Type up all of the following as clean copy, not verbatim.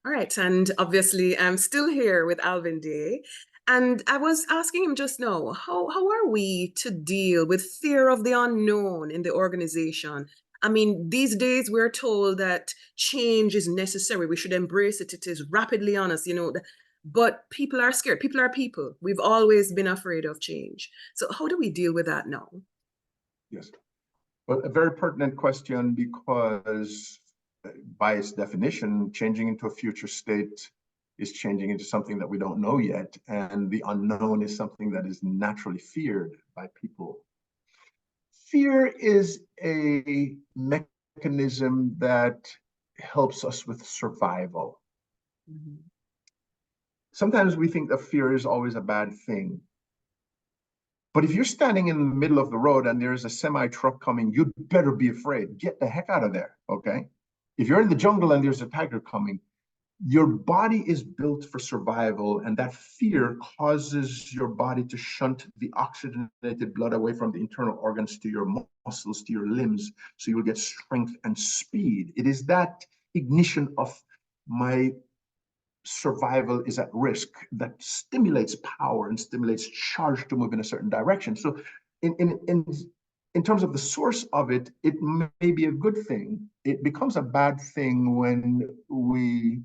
All right, and obviously I'm still here with Alvin Day. And I was asking him just now, how are we to deal with fear of the unknown in the organization? I mean, these days we're told that change is necessary. We should embrace it. It is rapidly on us, but people are scared. People are people. We've always been afraid of change. So how do we deal with that now? Yes. Well, a very pertinent question because by its definition, changing into a future state is changing into something that we don't know yet. And the unknown is something that is naturally feared by people. Fear is a mechanism that helps us with survival. Mhm. Sometimes we think that fear is always a bad thing. But if you're standing in the middle of the road and there's a semi truck coming, you'd better be afraid. Get the heck out of there. Okay. If you're in the jungle and there's a tiger coming, your body is built for survival, and that fear causes your body to shunt the oxygenated blood away from the internal organs to your muscles, to your limbs, so you'll get strength and speed. It is that ignition of my survival is at risk that stimulates power and stimulates charge to move in a certain direction. So in terms of the source of it, it may be a good thing. It becomes a bad thing when we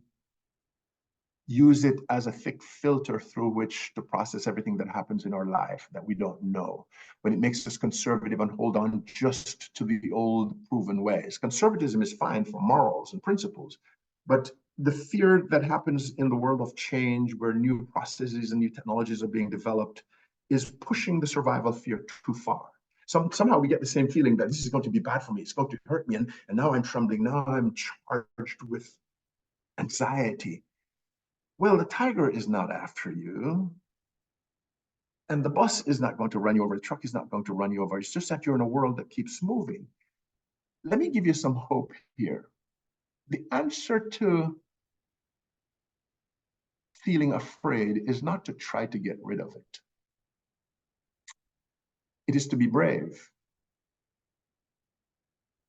use it as a thick filter through which to process everything that happens in our life that we don't know, when it makes us conservative and hold on just to the old proven ways. Conservatism is fine for morals and principles, but the fear that happens in the world of change, where new processes and new technologies are being developed, is pushing the survival fear too far. Somehow we get the same feeling that this is going to be bad for me, it's going to hurt me, and now I'm trembling, now I'm charged with anxiety. Well, the tiger is not after you, and the bus is not going to run you over, the truck is not going to run you over. It's just that you're in a world that keeps moving. Let me give you some hope here. The answer to feeling afraid is not to try to get rid of it. It is to be brave.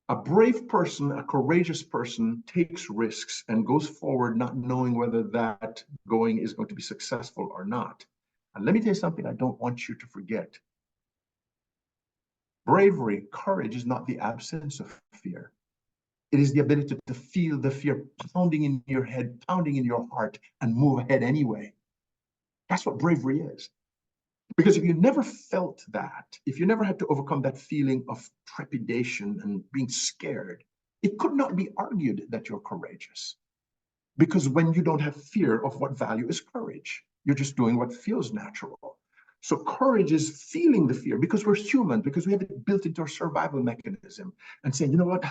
A brave person, a courageous person, takes risks and goes forward not knowing whether that going is going to be successful or not. And let me tell you something I don't want you to forget. Bravery, courage is not the absence of fear. It is the ability to feel the fear pounding in your head, pounding in your heart, and move ahead anyway. That's what bravery is. Because if you never felt that, if you never had to overcome that feeling of trepidation and being scared, it could not be argued that you're courageous. Because when you don't have fear, of what value is courage? You're just doing what feels natural. So courage is feeling the fear because we're human, because we have it built into our survival mechanism, and saying, you know what,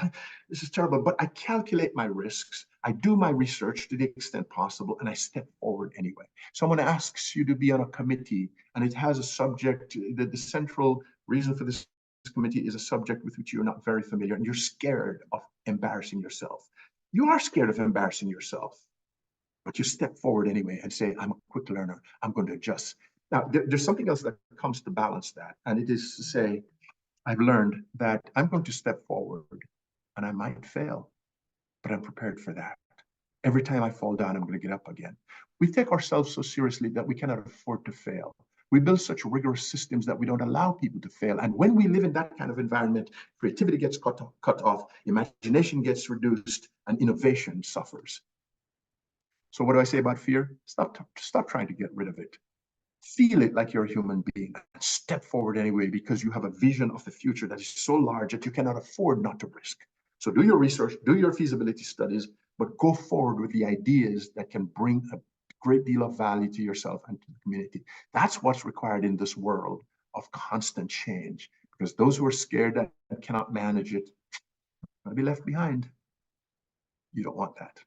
this is terrible, but I calculate my risks, I do my research to the extent possible, and I step forward anyway. Someone asks you to be on a committee, and it has a subject, the central reason for this committee is a subject with which you're not very familiar, and you're scared of embarrassing yourself. You are scared of embarrassing yourself, but you step forward anyway and say, I'm a quick learner, I'm going to adjust. Now, there's something else that comes to balance that, and it is to say, I've learned that I'm going to step forward and I might fail, but I'm prepared for that. Every time I fall down, I'm going to get up again. We take ourselves so seriously that we cannot afford to fail. We build such rigorous systems that we don't allow people to fail. And when we live in that kind of environment, creativity gets cut off, imagination gets reduced, and innovation suffers. So what do I say about fear? Stop trying to get rid of it. Feel it like you're a human being and step forward anyway, because you have a vision of the future that is so large that you cannot afford not to risk. So do your research, do your feasibility studies, but go forward with the ideas that can bring a great deal of value to yourself and to the community. That's what's required in this world of constant change, because those who are scared and cannot manage it are going to be left behind. You don't want that.